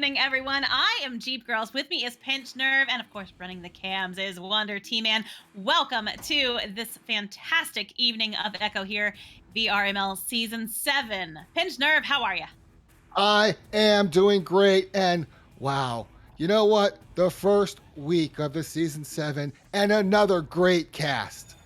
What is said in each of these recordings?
morning, everyone. I am Jeepgirlz. With me is Pinched-Nerve, and of course, running the cams is Wonder T-Man. Welcome to this fantastic evening of Echo here, VRML Season 7. Pinched-Nerve, how are you? I am doing great. And wow, you know what? The first week of the season 7 and another great cast.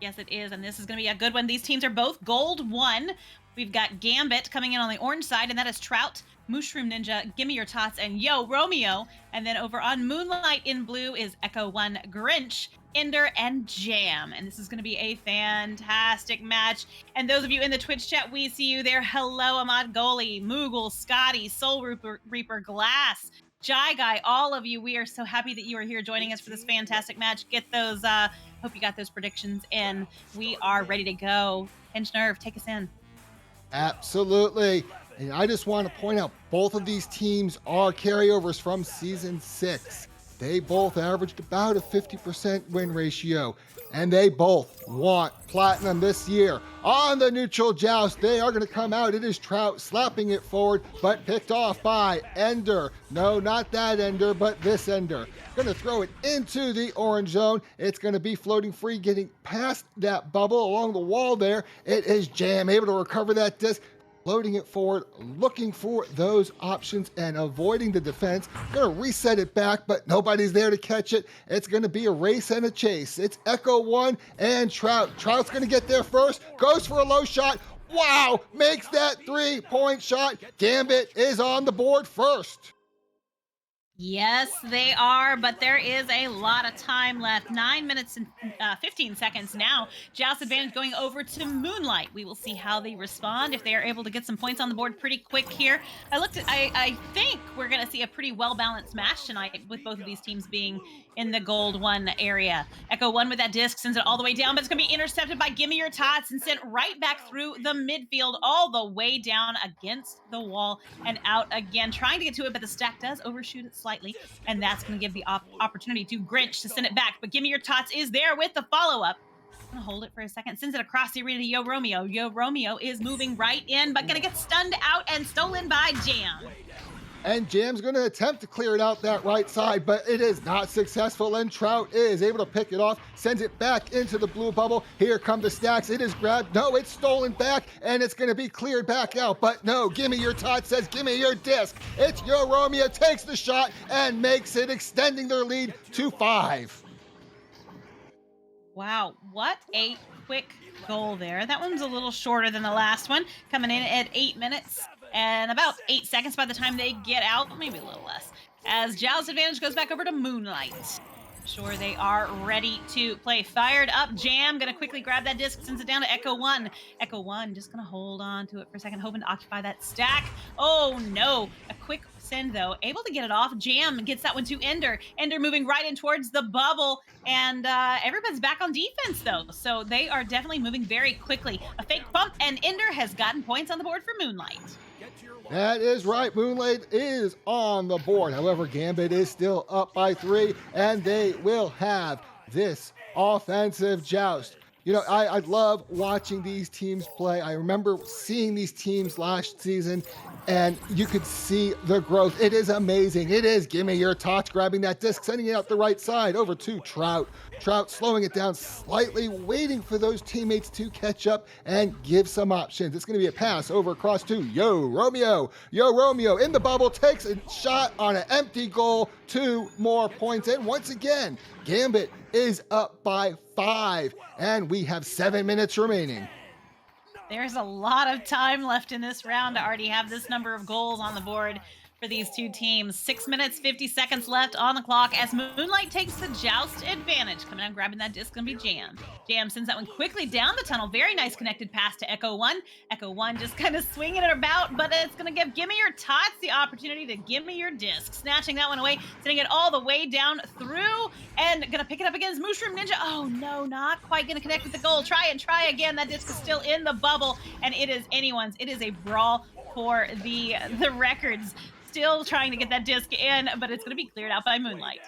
Yes, it is, and this is going to be a good one. These teams are both Gold 1. We've got Gambit coming in on the orange side, and that is Trout, Mushroom Ninja, Gimme Your Tots, and Yo Romeo. And then over on Moonlight in blue is Echo 1, Grinch, Ender, and Jam. And this is going to be a fantastic match. And those of you in the Twitch chat, we see you there. Hello, Ahmad Goli, Moogle, Scotty, Soul Reaper, Glass, Jai Guy, all of you. We are so happy that you are here joining us for this fantastic match. Get those, hope you got those predictions in. We are ready to go. Pinched-Nerve, take us in. Absolutely. And I just want to point out both of these teams are carryovers from season 6. They both averaged about a 50% win ratio, and they both want platinum this year. On the neutral joust, they are going to come out. It is Trout slapping it forward, but picked off by Ender. No, not that Ender, but this Ender. Going to throw it into the orange zone. It's going to be floating free, getting past that bubble along the wall there. It is Jam, able to recover that disc, loading it forward, looking for those options and avoiding the defense. Gonna reset it back, but nobody's there to catch it. It's gonna be a race and a chase. It's Echo 1 and Trout. Trout's gonna get there first, goes for a low shot. Wow, makes that 3-point shot. Gambit is on the board first. Yes, they are, but there is a lot of time left. 9 minutes and 15 seconds now. Joust advantage going over to Moonlight. We will see how they respond, if they are able to get some points on the board pretty quick here. I think we're going to see a pretty well-balanced match tonight with both of these teams being in the Gold 1 area. Echo 1 with that disc sends it all the way down, but it's going to be intercepted by Gimme Your Tots and sent right back through the midfield, all the way down against the wall and out again. Trying to get to it, but the stack does overshoot it slightly, and that's going to give the opportunity to Grinch to send it back. But Gimme Your Tots is there with the follow-up. Gonna hold it for a second, sends it across the arena to Yo Romeo. Yo Romeo is moving right in, but gonna get stunned out and stolen by Jam. And Jam's going to attempt to clear it out that right side, but it is not successful, and Trout is able to pick it off, sends it back into the blue bubble. Here come the stacks. It is grabbed. No, it's stolen back, and it's going to be cleared back out, but no, Gimme Your Tot says, gimme your disc. It's Yo Romeo, takes the shot and makes it, extending their lead to 5. Wow, what a quick goal there. That one's a little shorter than the last one, coming in at 8 minutes and about 8 seconds by the time they get out, maybe a little less. As Joust advantage goes back over to Moonlight. Sure, they are ready to play. Fired up Jam, gonna quickly grab that disc, sends it down to Echo 1. Echo 1 just gonna hold on to it for a second, hoping to occupy that stack. Oh no, a quick send though, able to get it off. Jam gets that one to Ender. Ender moving right in towards the bubble, and everybody's back on defense though, so they are definitely moving very quickly. A fake bump, and Ender has gotten points on the board for Moonlight. That is right. Moonlight is on the board. However, Gambit is still up by 3, and they will have this offensive joust. You know, I love watching these teams play. I remember seeing these teams last season, and you could see the growth. It is amazing. It is Gimme Your Tots grabbing that disc, sending it out the right side over to Trout. Trout slowing it down slightly, waiting for those teammates to catch up and give some options. It's going to be a pass over across to Yo Romeo. Yo Romeo in the bubble, takes a shot on an empty goal. 2 more points. And once again, Gambit is up by 5, and we have 7 minutes remaining. There's a lot of time left in this round to already have this number of goals on the board for these two teams. 6 minutes, 50 seconds left on the clock as Moonlight takes the joust advantage. Coming out, grabbing that disc, gonna be Jam. Jam sends that one quickly down the tunnel. Very nice connected pass to Echo 1. Echo 1 just kind of swinging it about, but it's gonna give Gimme Your Tots the opportunity to gimme your disc. Snatching that one away, sending it all the way down through, and gonna pick it up against Mushroom Ninja. Oh no, not quite gonna connect with the goal. Try and try again. That disc is still in the bubble, and it is anyone's. It is a brawl for the records. Still trying to get that disc in, but it's going to be cleared out by Moonlight.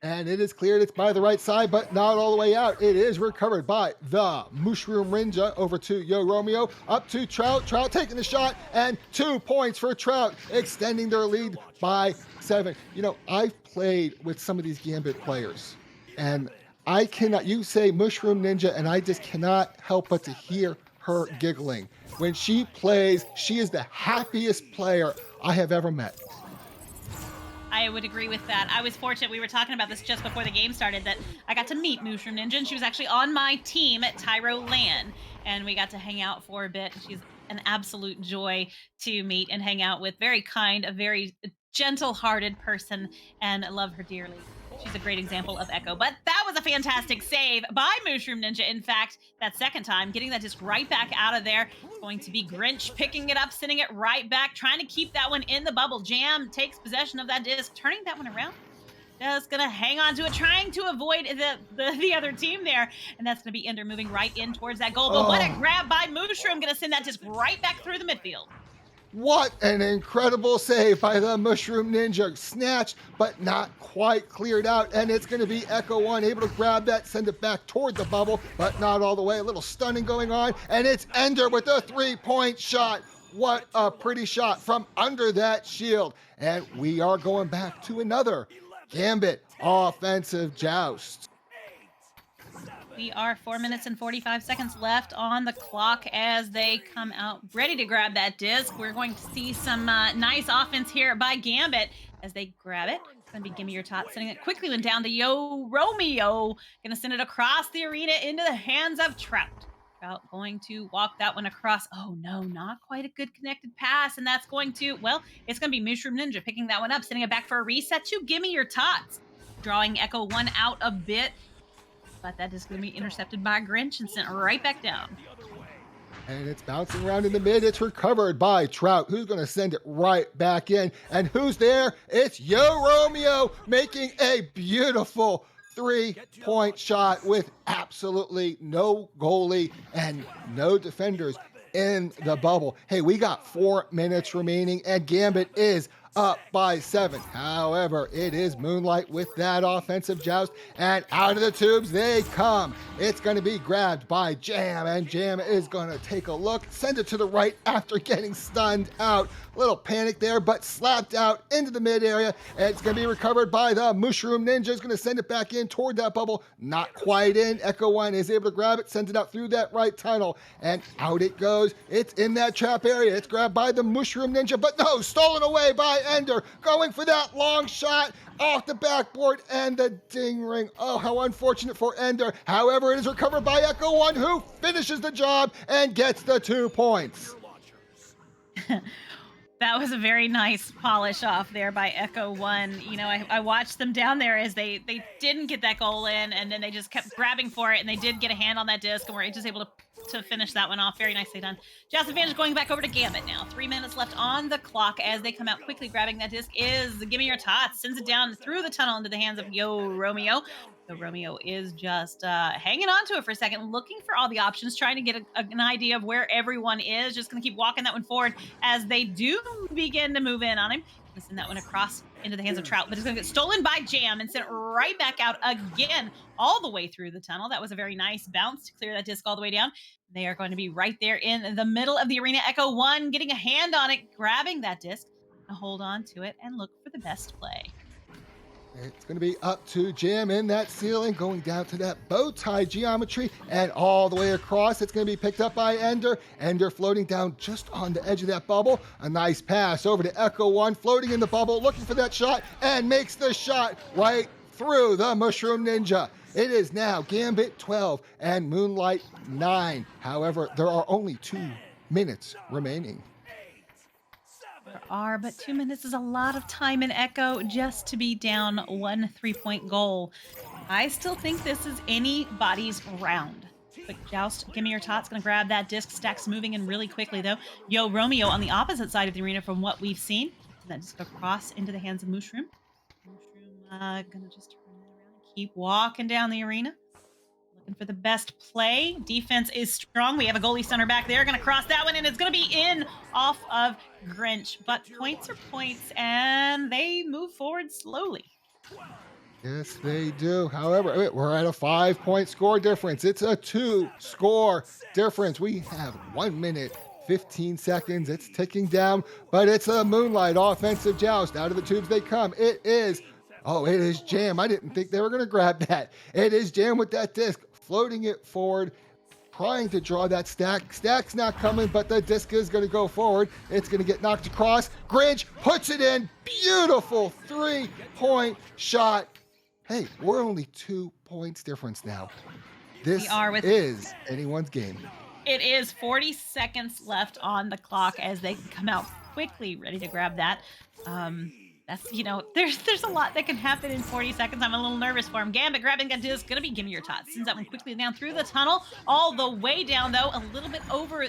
And it is cleared. It's by the right side, but not all the way out. It is recovered by the Mushroom Ninja over to Yo Romeo. Up to Trout. Trout taking the shot, and 2 points for Trout, extending their lead by 7. You know, I've played with some of these Gambit players, and I cannot, you say Mushroom Ninja, and I just cannot help but to hear her giggling. When she plays, she is the happiest player I have ever met. I would agree with that. I was fortunate. We were talking about this just before the game started that I got to meet Mushroom Ninja, and she was actually on my team at Tyro Land, and we got to hang out for a bit. She's an absolute joy to meet and hang out with. Very kind, a very gentle-hearted person, and I love her dearly. She's a great example of Echo. But that was a fantastic save by Mushroom Ninja. In fact, that second time, getting that disc right back out of there. It's going to be Grinch picking it up, sending it right back, trying to keep that one in the bubble. Jam takes possession of that disc, turning that one around. Just gonna hang on to it, trying to avoid the other team there. And that's gonna be Ender moving right in towards that goal. But what a Oh, grab by Mushroom, gonna send that disc right back through the midfield. what an incredible save by the Mushroom Ninja. Snatched, but not quite cleared out. And it's going to be Echo One able to grab that, send it back toward the bubble, but not all the way. A little stunning going on. And it's Ender with a 3-point shot. What a pretty shot from under that shield. And we are going back to another Gambit offensive joust. We are 4 minutes and 45 seconds left on the clock as they come out ready to grab that disc. We're going to see some nice offense here by Gambit as they grab it. It's going to be Gimme Your Tot, sending it quickly went down to Yo Romeo. Going to send it across the arena into the hands of Trout. Trout going to walk that one across. Oh no, not quite a good connected pass. And that's going to, well, it's going to be Mushroom Ninja picking that one up, sending it back for a reset to Gimme Your Tots. Drawing Echo One out a bit. But that is going to be intercepted by Grinch and sent right back down. And it's bouncing around in the mid. It's recovered by Trout, who's going to send it right back in. And who's there? It's Yo Romeo making a beautiful 3-point shot with absolutely no goalie and no defenders in the bubble. Hey, we got 4 minutes remaining, and Gambit is up by 7. However, it is Moonlight with that offensive joust, and out of the tubes they come. It's going to be grabbed by Jam, and Jam is going to take a look, send it to the right after getting stunned out. Little panic there, but slapped out into the mid area, and it's going to be recovered by the Mushroom Ninja. Is going to send it back in toward that bubble. Not quite in. Echo One is able to grab it, sends it out through that right tunnel, and out it goes. It's in that trap area. It's grabbed by the Mushroom Ninja, but no, stolen away by Ender, going for that long shot off the backboard and the ding ring. Oh, how unfortunate for Ender. However, it is recovered by Echo One, who finishes the job and gets the 2 points. That was a very nice polish off there by Echo One. You know, I watched them down there as they didn't get that goal in, and then they just kept grabbing for it, and they did get a hand on that disc, and were just able to finish that one off. Very nicely done. Joust advantage going back over to Gambit now. 3 minutes left on the clock as they come out quickly. Grabbing that disc is Gimme Your Tots. Sends it down through the tunnel into the hands of Yo Romeo. So Romeo is just hanging on to it for a second, looking for all the options, trying to get an idea of where everyone is. Just going to keep walking that one forward as they do begin to move in on him. Gonna send that one across into the hands of Trout, but it's going to get stolen by Jam and sent right back out again, all the way through the tunnel. That was a very nice bounce to clear that disc all the way down. They are going to be right there in the middle of the arena. Echo One getting a hand on it, grabbing that disc, and hold on to it and look for the best play. It's going to be up to Jam in that ceiling, going down to that bow tie geometry and all the way across. It's going to be picked up by Ender. Ender floating down just on the edge of that bubble. A nice pass over to Echo One, floating in the bubble, looking for that shot, and makes the shot right through the Mushroom Ninja. It is now Gambit 12 and Moonlight 9. However, there are only 2 minutes remaining. There are, but 2 minutes is a lot of time in Echo just to be down 1 3-point goal. I still think this is anybody's round. Quick joust, Gimme Your Tots, gonna grab that disc. Stacks moving in really quickly though. Yo Romeo on the opposite side of the arena from what we've seen. That disc across into the hands of Mushroom. Mushroom gonna just turn it around and keep walking down the arena. Looking for the best play. Defense is strong. We have a goalie stunner back there. Going to cross that one, and it's going to be in off of Grinch. But points are points, and they move forward slowly. Yes, they do. However, we're at a 5-point score difference. It's a 2-score difference. We have 1 minute, 15 seconds. It's ticking down, but it's a Moonlight offensive joust. Out of the tubes they come. It is Jam. I didn't think they were going to grab that. It is Jam with that disc, floating it forward, trying to draw that stack. Stack's not coming, but the disc is going to go forward. It's going to get knocked across. Grinch puts it in. Beautiful 3-point shot. Hey, we're only 2 points difference now. We This are with is anyone's game. It is 40 seconds left on the clock as they come out quickly, ready to grab that. That's there's a lot that can happen in 40 seconds. I'm a little nervous for him. Gambit grabbing that disc, gonna be Gimme Your Tots. Sends that one quickly down through the tunnel, all the way down though, a little bit over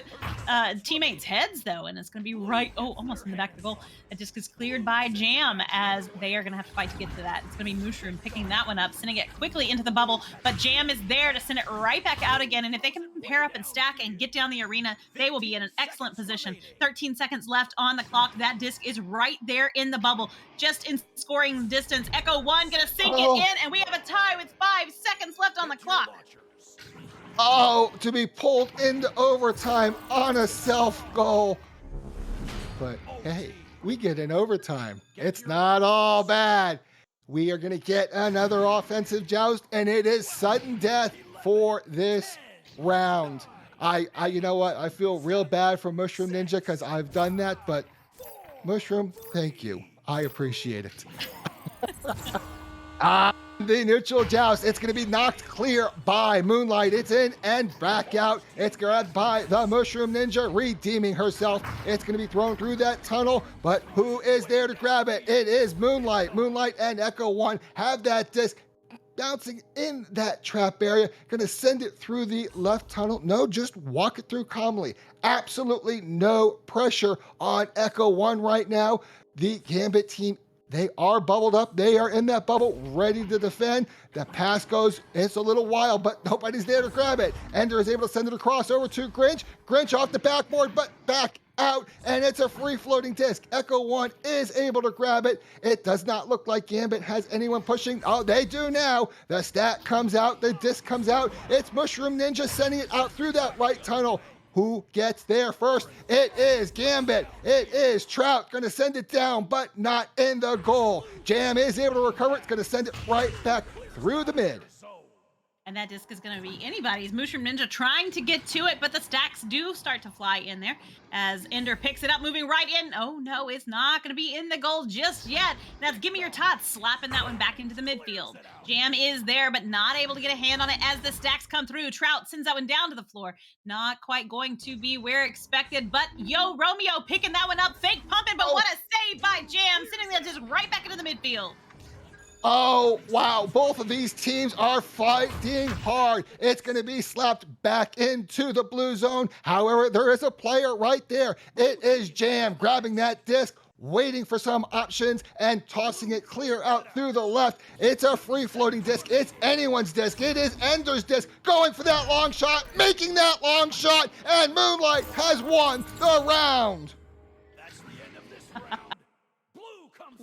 teammates' heads though, and it's gonna be almost in the back of the goal. That disc is cleared by Jam as they are gonna have to fight to get to that. It's gonna be Mushroom picking that one up, sending it quickly into the bubble, but Jam is there to send it right back out again. And if they can pair up and stack and get down the arena, they will be in an excellent position. 13 seconds left on the clock. That disc is right there in the bubble, just in scoring distance. Echo One gonna sink it in, and we have a tie with 5 seconds left on the clock. Oh, to be pulled into overtime on a self goal. But hey, we get an overtime. It's not all bad. We are going to get another offensive joust, and it is sudden death for this round. You know what? I feel real bad for Mushroom Ninja because I've done that, but Mushroom, thank you. I appreciate it. The neutral joust, it's going to be knocked clear by Moonlight. It's in and back out. It's grabbed by the Mushroom Ninja, redeeming herself. It's going to be thrown through that tunnel, but who is there to grab it? It is Moonlight. Moonlight and Echo One have that disc bouncing in that trap area. Going to send it through the left tunnel. No, just walk it through calmly. Absolutely no pressure on Echo One right now. The Gambit team, they are bubbled up. They are in that bubble, ready to defend. The pass goes, it's a little wild, but nobody's there to grab it. Ender is able to send it across over to Grinch. Grinch off the backboard, but back out, and it's a free-floating disc. Echo One is able to grab it. It does not look like Gambit has anyone pushing. Oh, they do now. The stat comes out. The disc comes out. It's Mushroom Ninja sending it out through that right tunnel. Who gets there first? It is Gambit. It is Trout. Going to send it down, but not in the goal. Jam is able to recover. It's going to send it right back through the mid. And that disc is going to be anybody's. Mushroom Ninja trying to get to it, but the stacks do start to fly in there as Ender picks it up, moving right in. Oh no, it's not going to be in the goal just yet. That's Gimme Your Tots, slapping that one back into the midfield. Jam is there, but not able to get a hand on it as the stacks come through. Trout sends that one down to the floor. Not quite going to be where expected, but Yo Romeo picking that one up, fake pumping, but what a save by Jam, sending that disc right back into the midfield. Oh, wow. Both of these teams are fighting hard. It's going to be slapped back into the blue zone. However, there is a player right there. It is Jam grabbing that disc, waiting for some options and tossing it clear out through the left. It's a free-floating disc. It's anyone's disc. It is Ender's disc going for that long shot, making that long shot, and Moonlight has won the round.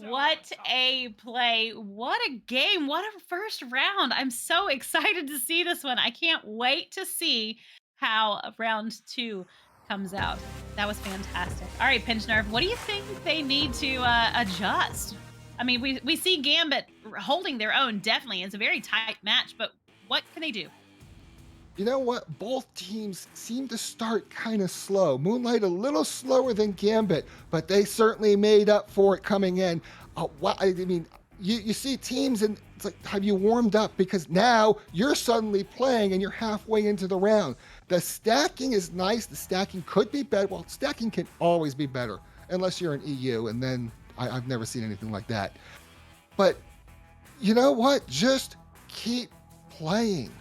What a play. What a game. What a first round. I'm so excited to see this one. I can't wait to see how round 2 comes out. That was fantastic. All right, Pinched-Nerve, what do you think they need to adjust? I mean, we see Gambit holding their own, definitely. It's a very tight match, but what can they do? You know what? Both teams seem to start kind of slow. Moonlight a little slower than Gambit, but they certainly made up for it coming in. I mean, you see teams and it's like, have you warmed up? Because now you're suddenly playing and you're halfway into the round. The stacking is nice. The stacking could be better. Well, stacking can always be better unless you're an EU, and then I've never seen anything like that. But you know what? Just keep playing.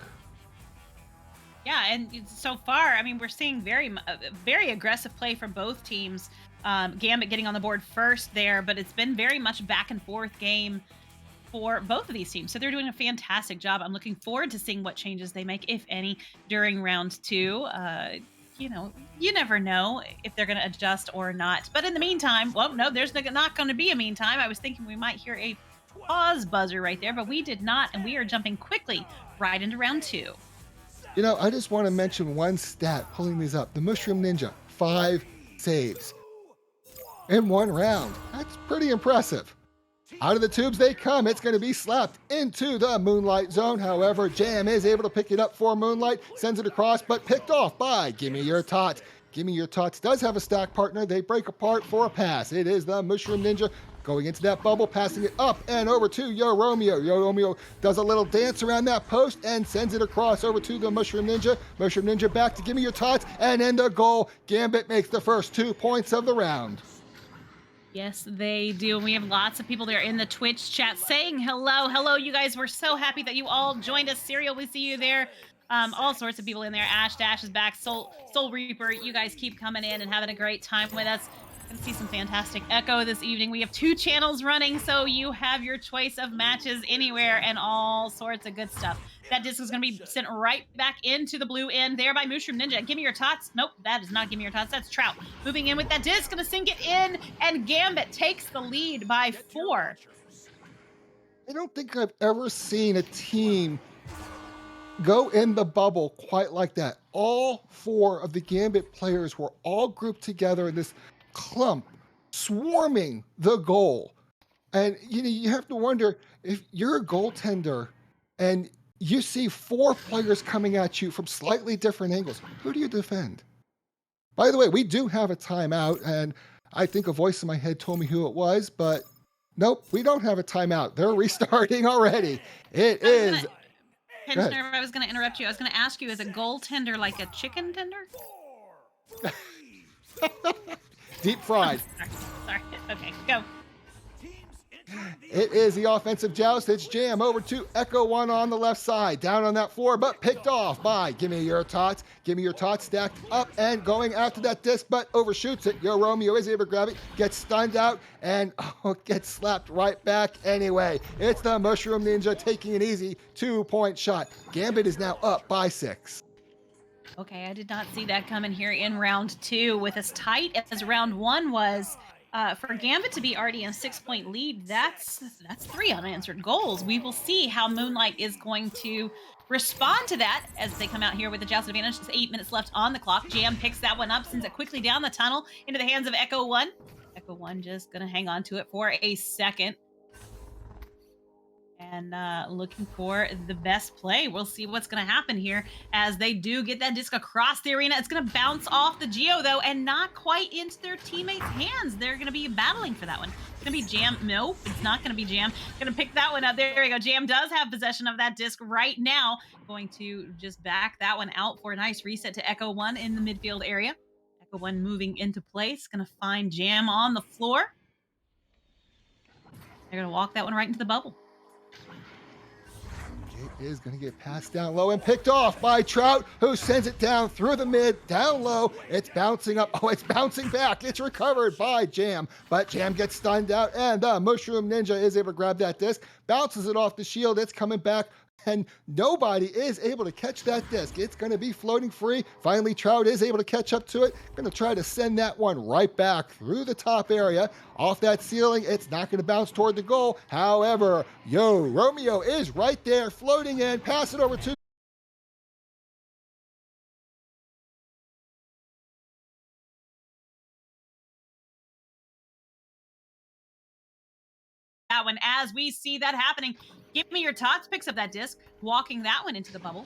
Yeah, and so far, I mean, we're seeing very aggressive play from both teams. Gambit getting on the board first there, but it's been very much back and forth game for both of these teams. So they're doing a fantastic job. I'm looking forward to seeing what changes they make, if any, during round 2. You never know if they're going to adjust or not. But in the meantime, well, no, there's not going to be a meantime. I was thinking we might hear a pause buzzer right there, but we did not, and we are jumping quickly right into round 2. I just want to mention one stat pulling these up. The Mushroom Ninja, 5 saves in one round. That's pretty impressive. Out of the tubes they come. It's going to be slapped into the Moonlight zone. However, Jam is able to pick it up for Moonlight, sends it across, but picked off by Gimme Your Tots. Gimme Your Tots does have a stack partner. They break apart for a pass. It is the Mushroom Ninja going into that bubble, passing it up and over to Yo Romeo. Yo Romeo does a little dance around that post and sends it across over to the Mushroom Ninja. Mushroom Ninja back to Gimme Your Tots, and in the goal, Gambit makes the first 2 points of the round. Yes, they do. We have lots of people there in the Twitch chat saying hello. Hello, you guys. We're so happy that you all joined us. Serial, we see you there. All sorts of people in there. Ash Dash is back. Soul Reaper, you guys keep coming in and having a great time with us. Gonna see some fantastic Echo this evening. We have 2 channels running, so you have your choice of matches anywhere and all sorts of good stuff. That disc is going to be sent right back into the blue end there by Mushroom Ninja. Gimme Your Tots. Nope, that is not Gimme Your Tots. That's Trout. Moving in with that disc, going to sink it in, and Gambit takes the lead by 4. I don't think I've ever seen a team go in the bubble quite like that. All 4 of the Gambit players were all grouped together in this clump, swarming the goal. And you have to wonder, if you're a goaltender and you see 4 players coming at you from slightly different angles, who do you defend? By the way, we do have a timeout, and I think a voice in my head told me who it was, but nope, we don't have a timeout. They're restarting already. It is. Pinched-Nerve, I was going to interrupt you. I was going to ask you, is a goaltender like a chicken tender? Deep fried. Sorry. Okay, go. It is the offensive joust. It's Jam over to Echo One on the left side. Down on that floor, but picked off by Gimme Your Tots. Gimme Your Tots stacked up and going after that disc, but overshoots it. Yo Romeo is able to grab it, gets stunned out, and gets slapped right back anyway. It's the Mushroom Ninja taking an easy 2-point shot. Gambit is now up by 6. Okay, I did not see that coming here in round 2. With as tight as round 1 was, for Gambit to be already in a 6-point lead, that's 3 unanswered goals. We will see how Moonlight is going to respond to that as they come out here with the joust advantage. There's 8 minutes left on the clock. Jam picks that one up, sends it quickly down the tunnel into the hands of Echo One. Echo One just gonna hang on to it for a second. And looking for the best play. We'll see what's going to happen here as they do get that disc across the arena. It's going to bounce off the Geo, though, and not quite into their teammates' hands. They're going to be battling for that one. It's going to be Jam. No, it's not going to be Jam. Going to pick that one up. There we go. Jam does have possession of that disc right now. Going to just back that one out for a nice reset to Echo One in the midfield area. Echo One moving into place. Going to find Jam on the floor. They're going to walk that one right into the bubble. It is going to get passed down low and picked off by Trout, who sends it down through the mid, down low. It's bouncing up. Oh, it's bouncing back. It's recovered by Jam, but Jam gets stunned out, and the Mushroom Ninja is able to grab that disc, bounces it off the shield. It's coming back, and nobody is able to catch that disc. It's going to be floating free. Finally, Trout is able to catch up to it. Going to try to send that one right back through the top area. Off that ceiling, it's not going to bounce toward the goal. However, Yo Romeo is right there floating in. Pass it over to that one. As we see that happening, Gimme Your Tots picks up that disc, walking that one into the bubble.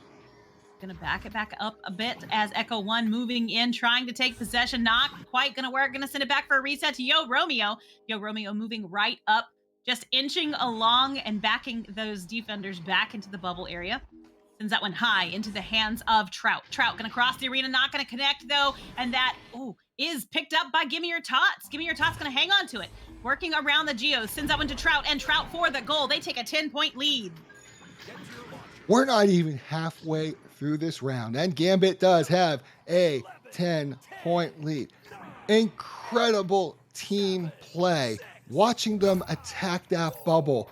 Gonna back it back up a bit as Echo One moving in, trying to take possession. Not quite gonna work. Gonna send it back for a reset to Yo Romeo. Yo Romeo moving right up, just inching along and backing those defenders back into the bubble area. Sends that one high into the hands of Trout. Trout gonna cross the arena, not gonna connect though, and that is picked up by Gimme Your Tots. Gimme Your Tots gonna hang on to it. Working around the Geos, sends that one to Trout, and Trout for the goal. They take a 10-point lead. We're not even halfway through this round, and Gambit does have a 10-point lead. Incredible team play. Watching them attack that bubble.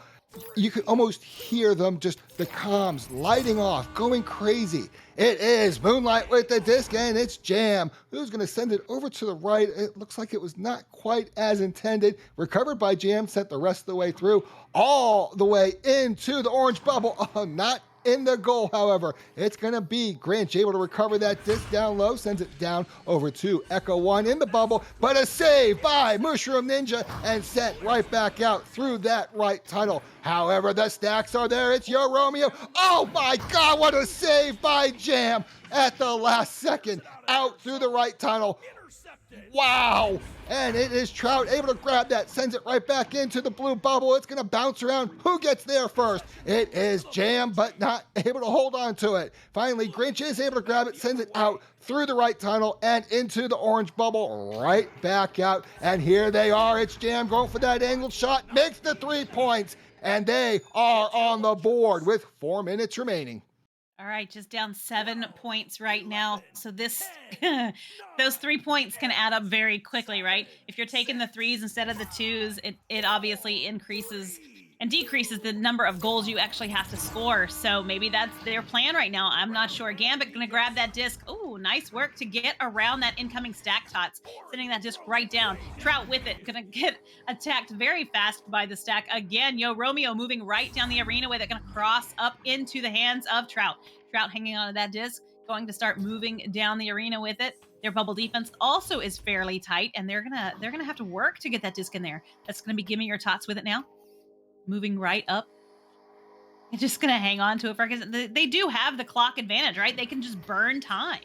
You could almost hear them, just the comms lighting off, going crazy. It is Moonlight with the disc, and it's Jam, who's going to send it over to the right. It looks like it was not quite as intended. Recovered by Jam, sent the rest of the way through, all the way into the orange bubble. Oh, not in the goal, however. It's going to be Grinch able to recover that disc down low, sends it down over to Echo One in the bubble, but a save by Mushroom Ninja and sent right back out through that right tunnel. However, the stacks are there. It's Yo Romeo. Oh my God, what a save by Jam at the last second out through the right tunnel. Wow! And it is Trout able to grab that, sends it right back into the blue bubble. It's going to bounce around. Who gets there first? It is Jam, but not able to hold on to it. Finally, Grinch is able to grab it, sends it out through the right tunnel and into the orange bubble, right back out. And here they are. It's Jam going for that angled shot, makes the 3 points, and they are on the board with 4 minutes remaining. All right, just down 7 points right now. So this, those 3 points can add up very quickly, right? If you're taking the threes instead of the twos, it obviously increases and decreases the number of goals you actually have to score. So maybe that's their plan right now. I'm not sure. Gambit gonna grab that disc. Oh, nice work to get around that incoming stack tots, sending that disc right down. Trout with it, gonna get attacked very fast by the stack again. Yo Romeo moving right down the arena with it, gonna cross up into the hands of Trout. Trout hanging on to that disc, going to start moving down the arena with it. Their bubble defense also is fairly tight, and they're gonna have to work to get that disc in there. That's gonna be Gimme Your Tots with it now. Moving right up. They're just gonna hang on to it for because they do have the clock advantage, right? They can just burn time.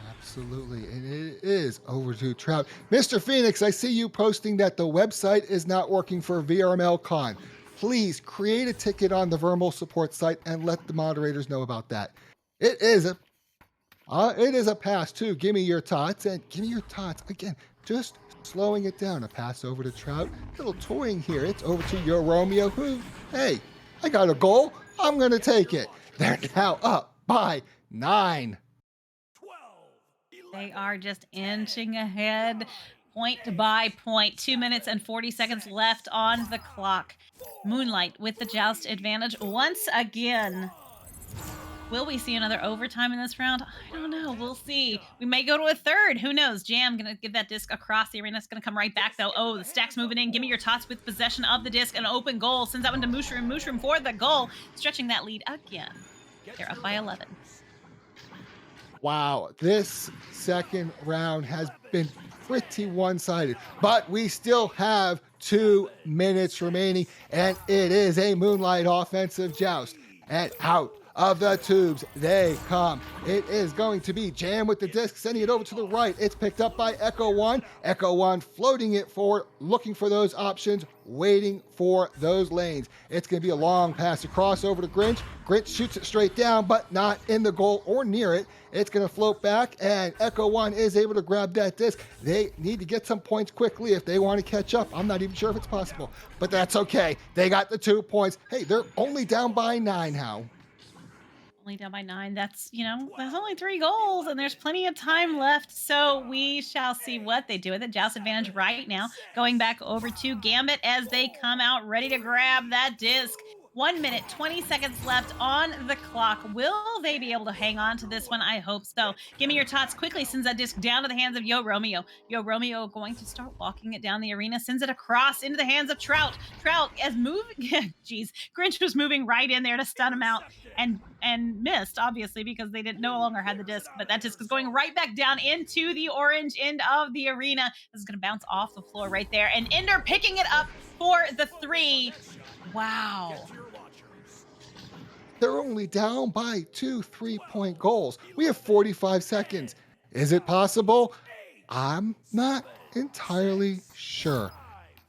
Absolutely, and it is over to Trout. Mr. Phoenix, I see you posting that the website is not working for VRML Con. Please create a ticket on the VRML support site and let the moderators know about that. It is a pass to Gimme Your Tots, and Gimme Your Tots again. Just slowing it down. A pass over to Trout. Little toying here. It's over to Yo Romeo, who, hey, I got a goal. I'm going to take it. They're now up by 9. They are just inching ahead, point by point. 2 minutes and 40 seconds left on the clock. Moonlight with the joust advantage once again. Will we see another overtime in this round? I don't know. We'll see. We may go to a third. Who knows? Jam gonna give that disc across the arena. It's gonna come right back though. Oh, the stack's moving in. Gimme Your Tots with possession of the disc. An open goal. Sends that one to Mushroom. Mushroom for the goal. Stretching that lead again. They're up by 11. Wow, this second round has been pretty one-sided, but we still have 2 minutes remaining, and it is a Moonlight offensive joust. And out of the tubes they come. It is going to be Jam with the disc, sending it over to the right. It's picked up by Echo One. Echo One floating it forward, looking for those options, waiting for those lanes. It's going to be a long pass across over to Grinch. Grinch shoots it straight down, but not in the goal or near it. It's going to float back, and Echo One is able to grab that disc. They need to get some points quickly if they want to catch up. I'm not even sure if it's possible, but that's okay. They got the 2 points. Hey, they're only down by 9, How? Only down by 9. That's only 3 goals, and there's plenty of time left. So we shall see what they do with it. Joust advantage right now. Going back over to Gambit as they come out ready to grab that disc. 1 minute, 20 seconds left on the clock. Will they be able to hang on to this one? I hope so. Gimme Your Tots quickly sends that disc down to the hands of Yo Romeo. Yo Romeo going to start walking it down the arena, sends it across into the hands of Trout. Trout as moving, jeez, Grinch was moving right in there to stun him out and missed, obviously, because they didn't no longer had the disc. But that disc is going right back down into the orange end of the arena. This is going to bounce off the floor right there. And Ender picking it up for the 3. Wow. They're only down by 2 3-point goals. We have 45 seconds. Is it possible? I'm not entirely sure.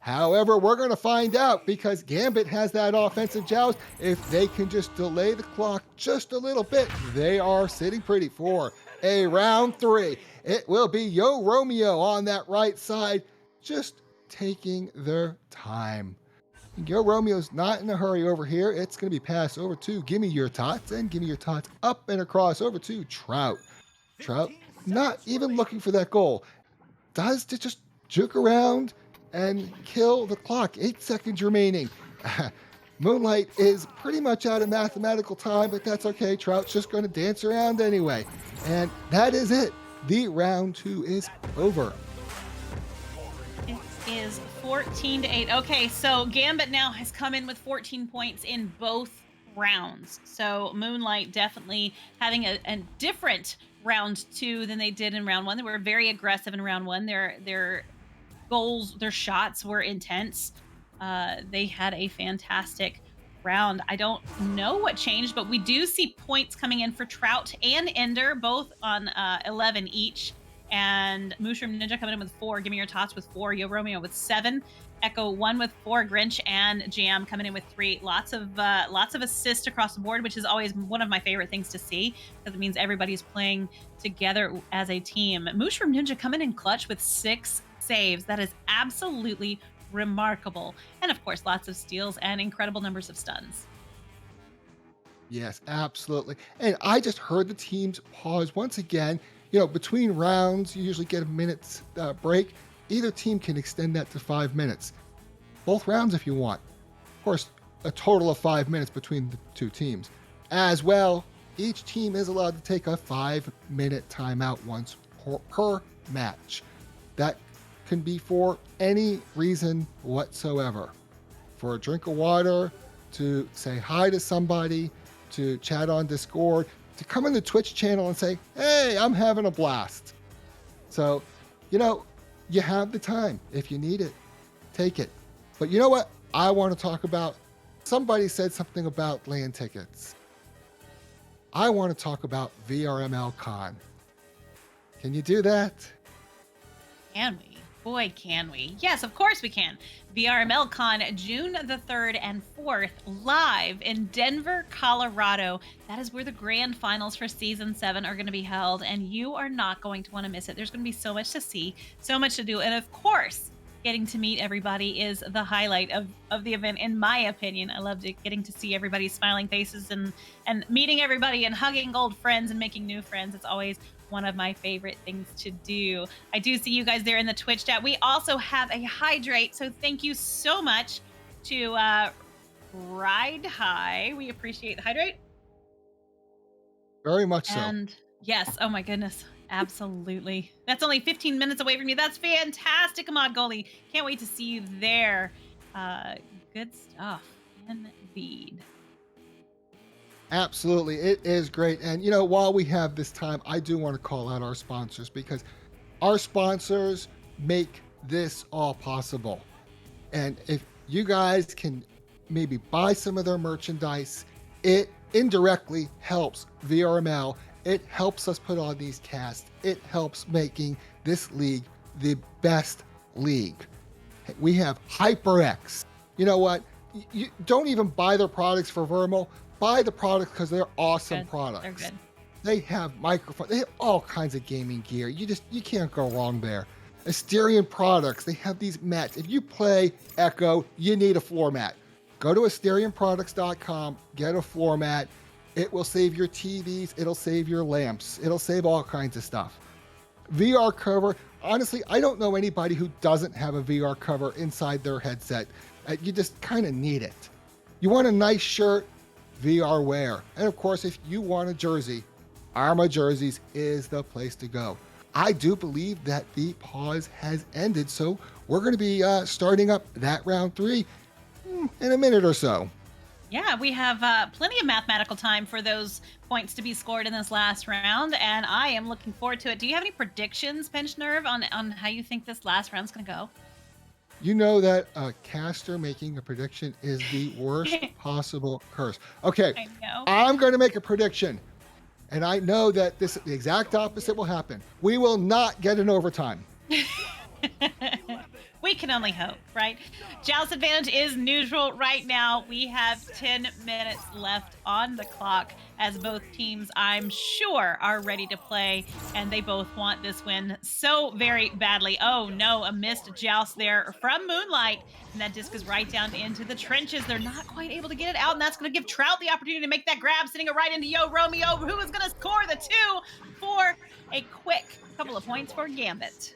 However, we're going to find out because Gambit has that offensive joust. If they can just delay the clock just a little bit, they are sitting pretty for a round 3. It will be Yo Romeo on that right side, just taking their time. Yo Romeo's not in a hurry over here. It's going to be passed over to Gimme Your Tots, and Gimme Your Tots up and across over to Trout. Trout not even looking for that goal. Does to just juke around, and kill the clock. 8 seconds remaining. Moonlight is pretty much out of mathematical time, but that's okay. Trout's just going to dance around anyway. And that is it. The round 2 is over. It is 14-8. Okay, so Gambit now has come in with 14 points in both rounds. So Moonlight definitely having a different round 2 than they did in round 1. They were very aggressive in round 1. Their goals, their shots were intense. They had a fantastic round. I don't know what changed, but we do see points coming in for Trout and Ender, both on 11 each. And Mushroom Ninja coming in with 4. Give Me Your Tots with 4. Yo Romeo with 7. Echo 1 with 4. Grinch and Jam coming in with 3. Lots of assists across the board, which is always one of my favorite things to see because it means everybody's playing together as a team. Mushroom Ninja coming in clutch with 6 saves. That is absolutely remarkable. And of course, lots of steals and incredible numbers of stuns. Yes, absolutely. And I just heard the teams pause once again. You know, between rounds, you usually get a minute's break. Either team can extend that to 5 minutes. Both rounds if you want. Of course, a total of 5 minutes between the two teams. As well, each team is allowed to take a 5-minute timeout once per match. That can be for any reason whatsoever. For a drink of water, to say hi to somebody, to chat on Discord, to come in the Twitch channel and say, hey, I'm having a blast. So, you know, you have the time. If you need it, take it. But you know what I want to talk about? Somebody said something about land tickets. I want to talk about VRML Con. Can you do that? Can we? Boy, can we. Yes, of course we can. VRML Con, June the 3rd and 4th, live in Denver, Colorado. That is where the grand finals for Season 7 are going to be held, and you are not going to want to miss it. There's going to be so much to see, so much to do, and of course, getting to meet everybody is the highlight of the event, in my opinion. I loved it, getting to see everybody's smiling faces and meeting everybody and hugging old friends and making new friends. It's always one of my favorite things to do. I do see you guys there in the Twitch chat. We also have a hydrate, so thank you so much to Ride High. We appreciate the hydrate. Very much so. And yes, oh my goodness, absolutely. That's only 15 minutes away from you. That's fantastic, Ahmad Goli. Can't wait to see you there. Good stuff, indeed. Absolutely. It is great. And, you know, while we have this time, I do want to call out our sponsors because our sponsors make this all possible. And if you guys can maybe buy some of their merchandise, it indirectly helps VRML. It helps us put on these casts. It helps making this league the best league. We have HyperX. You know what? You don't even buy their products for VRML. Buy the products because they're awesome products. They're good. They have microphones. They have all kinds of gaming gear. You can't go wrong there. Asterion products. They have these mats. If you play Echo, you need a floor mat. Go to AsterionProducts.com. Get a floor mat. It will save your TVs. It'll save your lamps. It'll save all kinds of stuff. VR cover. Honestly, I don't know anybody who doesn't have a VR cover inside their headset. You just kind of need it. You want a nice shirt? VR wear. And of course, if you want a jersey, Arma Jerseys is the place to go. I do believe that the pause has ended, so we're going to be starting up that round 3 in a minute or so. Yeah, we have plenty of mathematical time for those points to be scored in this last round, and I am looking forward to it. Do you have any predictions, Pinched-Nerve, on how you think this last round's going to go? You know that a caster making a prediction is the worst possible curse. Okay, I know. I'm going to make a prediction, and I know that the exact opposite will happen. We will not get an overtime. We can only hope, right? Joust advantage is neutral right now. We have 10 minutes left on the clock as both teams, I'm sure, are ready to play, and they both want this win so very badly. Oh no, a missed joust there from Moonlight, and that disc is right down into the trenches. They're not quite able to get it out, and that's going to give Trout the opportunity to make that grab, sending it right into Yo Romeo, who is going to score the 2 for a quick couple of points for Gambit.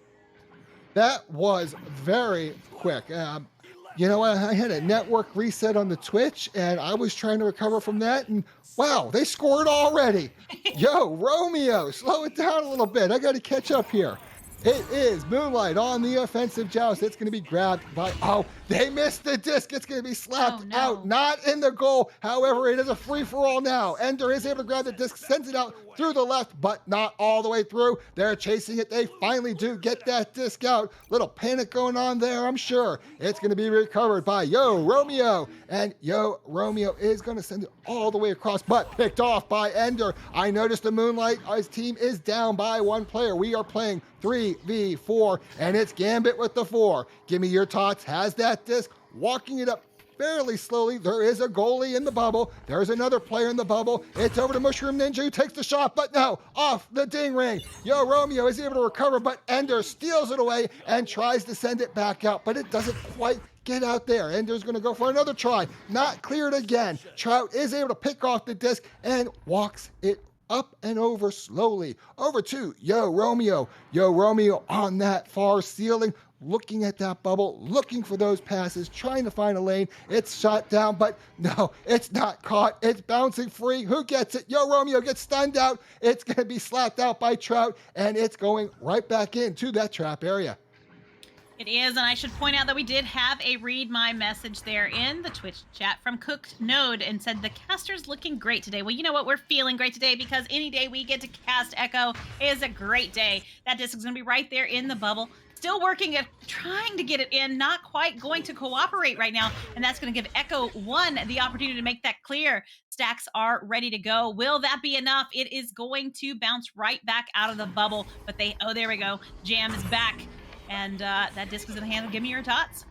That was very quick. I had a network reset on the Twitch and I was trying to recover from that. And wow, they scored already. Yo, Romeo, slow it down a little bit. I got to catch up here. It is Moonlight on the offensive joust. It's going to be grabbed by, oh, they missed the disc. It's going to be Oh slapped out, no. not in the goal. However, it is a free for all now. Ender is able to grab the disc, sends it out through the left, but not all the way through. They're chasing it. They finally do get that disc out. Little panic going on there, I'm sure. It's going to be recovered by Yo Romeo. And Yo Romeo is going to send it all the way across, but picked off by Ender. I noticed the Moonlight, his team is down by one player. We are playing 3v4, and it's Gambit with the 4. Give me your tots, has that disc, walking it up fairly slowly. There is a goalie in the bubble. There's another player in the bubble. It's over to Mushroom Ninja, who takes the shot, but no, off the ding ring. Yo Romeo is able to recover, but Ender steals it away and tries to send it back out, but it doesn't quite get out there. Ender's going to go for another try. Not cleared again. Trout is able to pick off the disc and walks it up and over slowly. Over to Yo Romeo. Yo Romeo on that far ceiling, looking at that bubble, looking for those passes, trying to find a lane. It's shot down, but no, it's not caught. It's bouncing free. Who gets it? Yo Romeo gets stunned out. It's going to be slapped out by Trout, and it's going right back into that trap area. It is, and I should point out that we did have a read my message there in the Twitch chat from Cooked Node and said the caster's looking great today. Well, you know what? We're feeling great today because any day we get to cast Echo is a great day. That disc is going to be right there in the bubble. Still working at trying to get it in, not quite going to cooperate right now, and that's going to give Echo 1 the opportunity to make that clear. Stacks are ready to go. Will that be enough? It is going to bounce right back out of the bubble, but there we go. Jam is back. And that disc is in the hand of Give Me Your Tots.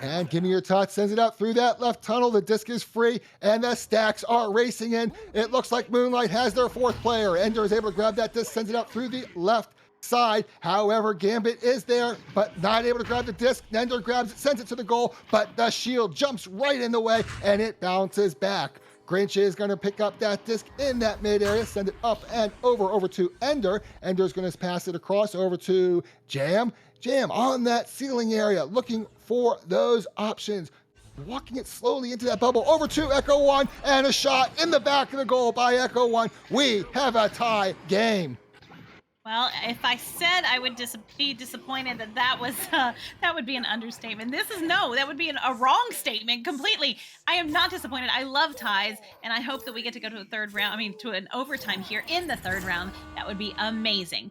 And Give Me Your Tots sends it out through that left tunnel. The disc is free, and the stacks are racing in. It looks like Moonlight has their 4th player. Ender is able to grab that disc, sends it out through the left side. However, Gambit is there, but not able to grab the disc. Ender grabs it, sends it to the goal, but the shield jumps right in the way, and it bounces back. Grinch is going to pick up that disc in that mid area, send it up and over to Ender. Ender's going to pass it across over to Jam. Jam on that ceiling area, looking for those options. Walking it slowly into that bubble, over to Echo 1, and a shot in the back of the goal by Echo 1. We have a tie game. Well, if I said I would be disappointed that would be an understatement. That would be a wrong statement completely. I am not disappointed. I love ties, and I hope that we get to go to the third round. I mean, to an overtime here in the third round. That would be amazing.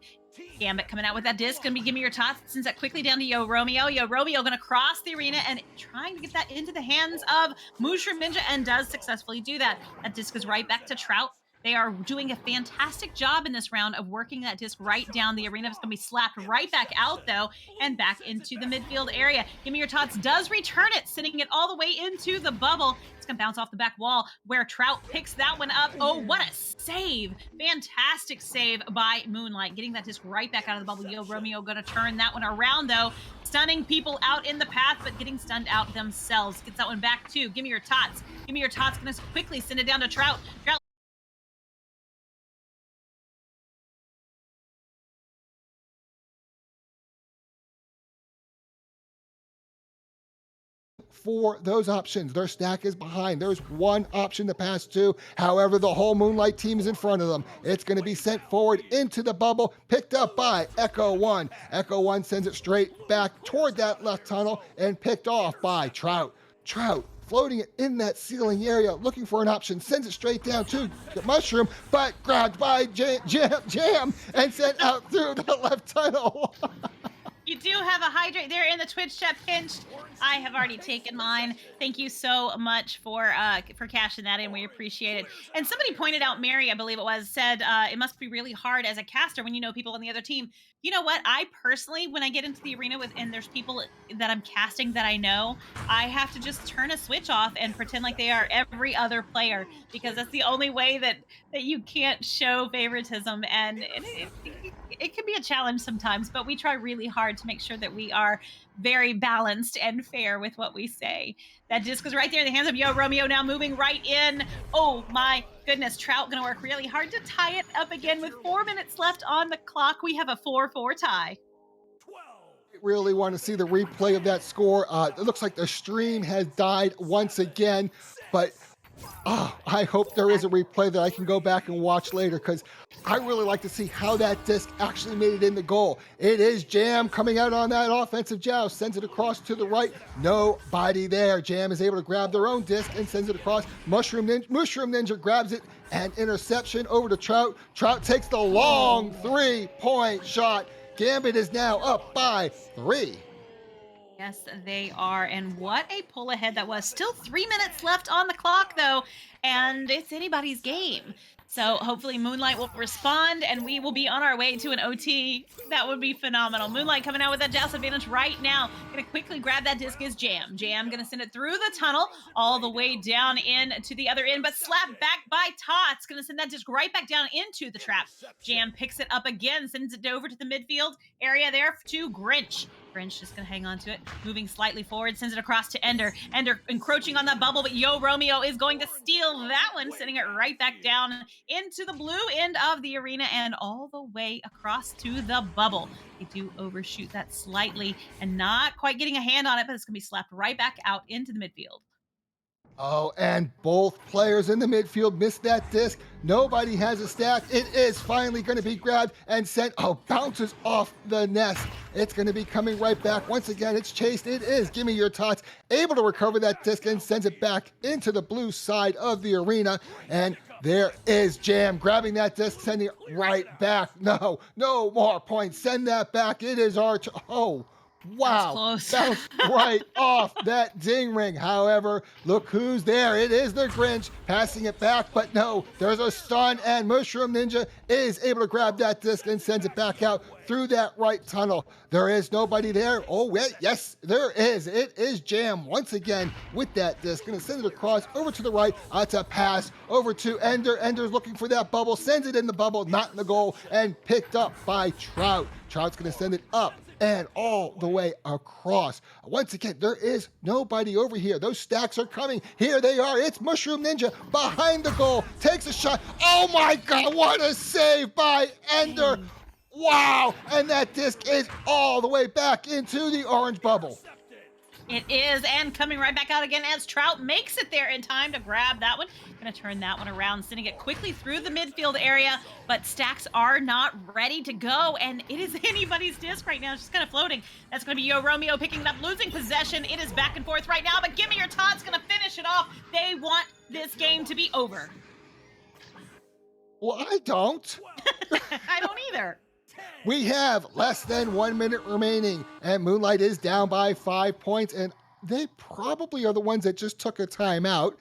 Gambit coming out with that disc. Gonna be Give Me Your Tots. Sends that quickly down to Yo Romeo. Yo Romeo gonna cross the arena and trying to get that into the hands of Mushroom Ninja, and does successfully do that. That disc is right back to Trout. They are doing a fantastic job in this round of working that disc right down the arena. It's going to be slapped right back out, though, and back into the midfield area. Give Me Your Tots does return it, sending it all the way into the bubble. It's going to bounce off the back wall where Trout picks that one up. Oh, what a save. Fantastic save by Moonlight, getting that disc right back out of the bubble. Yo Romeo going to turn that one around, though. Stunning people out in the path, but getting stunned out themselves. Gets that one back, too. Give Me Your Tots. Give Me Your Tots going to quickly send it down to Trout. Trout for those options. Their stack is behind. There's one option to pass to. However, the whole Moonlight team is in front of them. It's going to be sent forward into the bubble, picked up by Echo 1. Echo 1 sends it straight back toward that left tunnel and picked off by Trout. Trout floating it in that ceiling area, looking for an option, sends it straight down to Mushroom, but grabbed by Jam and sent out through the left tunnel. You do have a hydrate there in the Twitch chat, Pinched. I have already taken mine. Thank you so much for cashing that in. We appreciate it. And somebody pointed out, Mary, I believe it was, said it must be really hard as a caster when you know people on the other team. You know what? I personally, when I get into the arena and there's people that I'm casting that I know, I have to just turn a switch off and pretend like they are every other player, because that's the only way that you can't show favoritism. And it can be a challenge sometimes, but we try really hard to make sure that we are very balanced and fair with what we say. That disc is right there in the hands of Yo Romeo, now moving right in. Oh my goodness, Trout gonna work really hard to tie it up again with 4 minutes left on the clock. We have a 4-4 tie. really want to see the replay of that score. It looks like the stream has died once again, but I hope there is a replay that I can go back and watch later because I really like to see how that disc actually made it in the goal. It is Jam coming out on that offensive joust, sends it across to the right. Nobody there. Jam is able to grab their own disc and sends it across. Mushroom Ninja grabs it and interception over to Trout. Trout takes the long 3-point shot. Gambit is now up by 3. Yes, they are. And what a pull ahead that was. Still 3 minutes left on the clock, though, and it's anybody's game. So hopefully Moonlight will respond and we will be on our way to an OT. That would be phenomenal. Moonlight coming out with that joust advantage right now. Gonna quickly grab that disc is Jam. Jam gonna send it through the tunnel all the way down in to the other end, but slapped back by Tots. Gonna send that disc right back down into the trap. Jam picks it up again, sends it over to the midfield area there to Grinch. Grinch just gonna hang on to it, moving slightly forward, sends it across to Ender. Ender encroaching on that bubble, but Yo Romeo is going to steal that one, sending it right back down into the blue end of the arena and all the way across to the bubble. They do overshoot that slightly and not quite getting a hand on it, but it's gonna be slapped right back out into the midfield. Oh, and both players in the midfield missed that disc. Nobody has a stack. It is finally going to be grabbed and sent. Oh, bounces off the nest. It's going to be coming right back. Once again, it's chased. It is Gimme Your Tots, able to recover that disc and sends it back into the blue side of the arena. And there is Jam grabbing that disc, sending it right back. No more points. Send that back. It is our. Oh. Wow, Close. bounced right off that ding ring. However, look who's there. It is the Grinch passing it back, but no, there's a stun, and Mushroom Ninja is able to grab that disc and sends it back out through that right tunnel. There is nobody there. Oh, wait, yes, there is. It is Jam once again with that disc. Gonna send it across over to the right. It's a pass over to Ender. Ender's looking for that bubble, sends it in the bubble, not in the goal, and picked up by Trout. Trout's gonna send it up and all the way across. Once again, there is nobody over here. Those stacks are coming. Here they are. It's Mushroom Ninja behind the goal. Takes a shot. Oh my God, what a save by Ender. Wow, and that disc is all the way back into the orange bubble. It is, and coming right back out again as Trout makes it there in time to grab that one. Gonna turn that one around, sending it quickly through the midfield area, but stacks are not ready to go, and it is anybody's disc right now. It's just kind of floating. That's gonna be Yo Romeo picking it up, losing possession. It is back and forth right now, but Gimme Your Tots gonna finish it off. They want this game to be over. Well, I don't. I don't either. We have less than 1 minute remaining, and Moonlight is down by 5 points, and they probably are the ones that just took a timeout.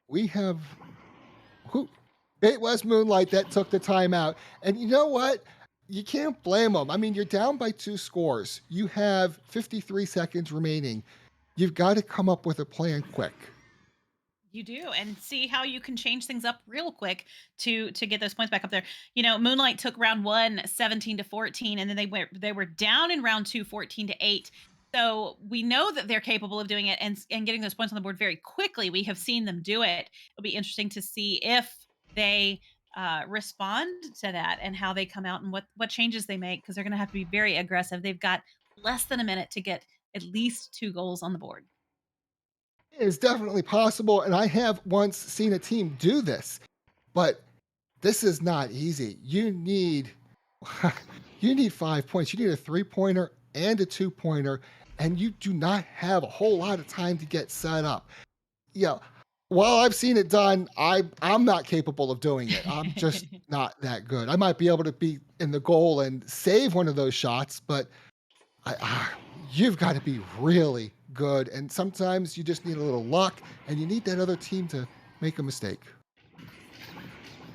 We have who? It was Moonlight that took the timeout, and you know what? You can't blame them. I mean, you're down by 2 scores. You have 53 seconds remaining. You've got to come up with a plan quick. You do, and see how you can change things up real quick to get those points back up there. You know, Moonlight took round one 17-14, and then they were down in round two 14-8. So we know that they're capable of doing it and getting those points on the board very quickly. We have seen them do it. It'll be interesting to see if they respond to that and how they come out and what changes they make, because they're going to have to be very aggressive. They've got less than a minute to get at least 2 goals on the board. It is definitely possible, and I have once seen a team do this, but this is not easy. You need you need 5 points. You need a 3-pointer and a 2-pointer, and you do not have a whole lot of time to get set up. Yeah. While I've seen it done, I'm not capable of doing it. I'm just not that good. I might be able to be in the goal and save one of those shots, but you've got to be really good. And sometimes you just need a little luck, and you need that other team to make a mistake.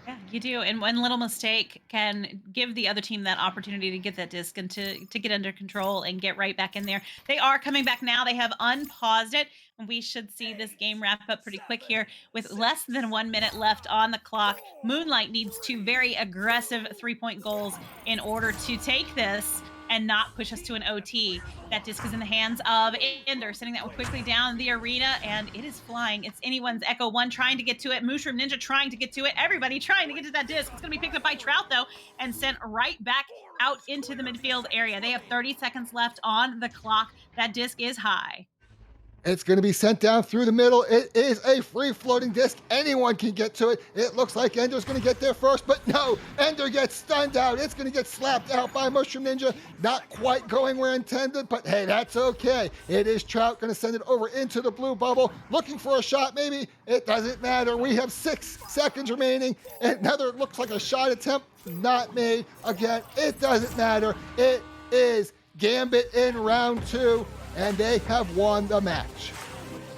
Yeah, you do. And one little mistake can give the other team that opportunity to get that disc and to get under control and get right back in there. They are coming back now. They have unpaused it. And we should see this game wrap up pretty quick here with less than 1 minute left on the clock. Moonlight needs 2 very aggressive 3-point goals in order to take this and not push us to an OT. That disc is in the hands of Ender, sending that one quickly down the arena, and it is flying. It's anyone's Echo One trying to get to it. Mushroom Ninja trying to get to it. Everybody trying to get to that disc. It's going to be picked up by Trout, though, and sent right back out into the midfield area. They have 30 seconds left on the clock. That disc is high. It's going to be sent down through the middle. It is a free floating disc. Anyone can get to it. It looks like Ender's going to get there first, but no, Ender gets stunned out. It's going to get slapped out by Mushroom Ninja. Not quite going where intended, but hey, that's okay. It is Trout going to send it over into the blue bubble, looking for a shot maybe. It doesn't matter. We have 6 seconds remaining. Another looks like a shot attempt not made. Again, it doesn't matter. It is Gambit in round 2. And they have won the match.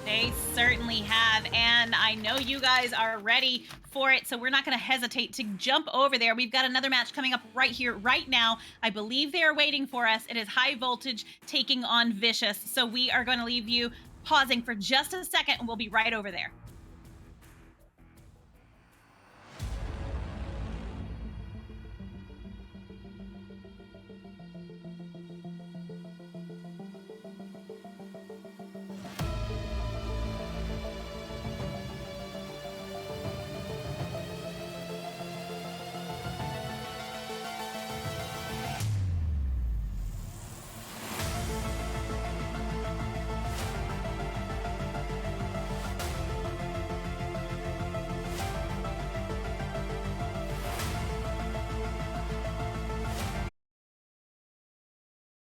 They certainly have, and I know you guys are ready for it, so we're not going to hesitate to jump over there. We've got another match coming up right here, right now. I believe they are waiting for us. It is High Voltage taking on Vicious, so we are going to leave you pausing for just a second, and we'll be right over there.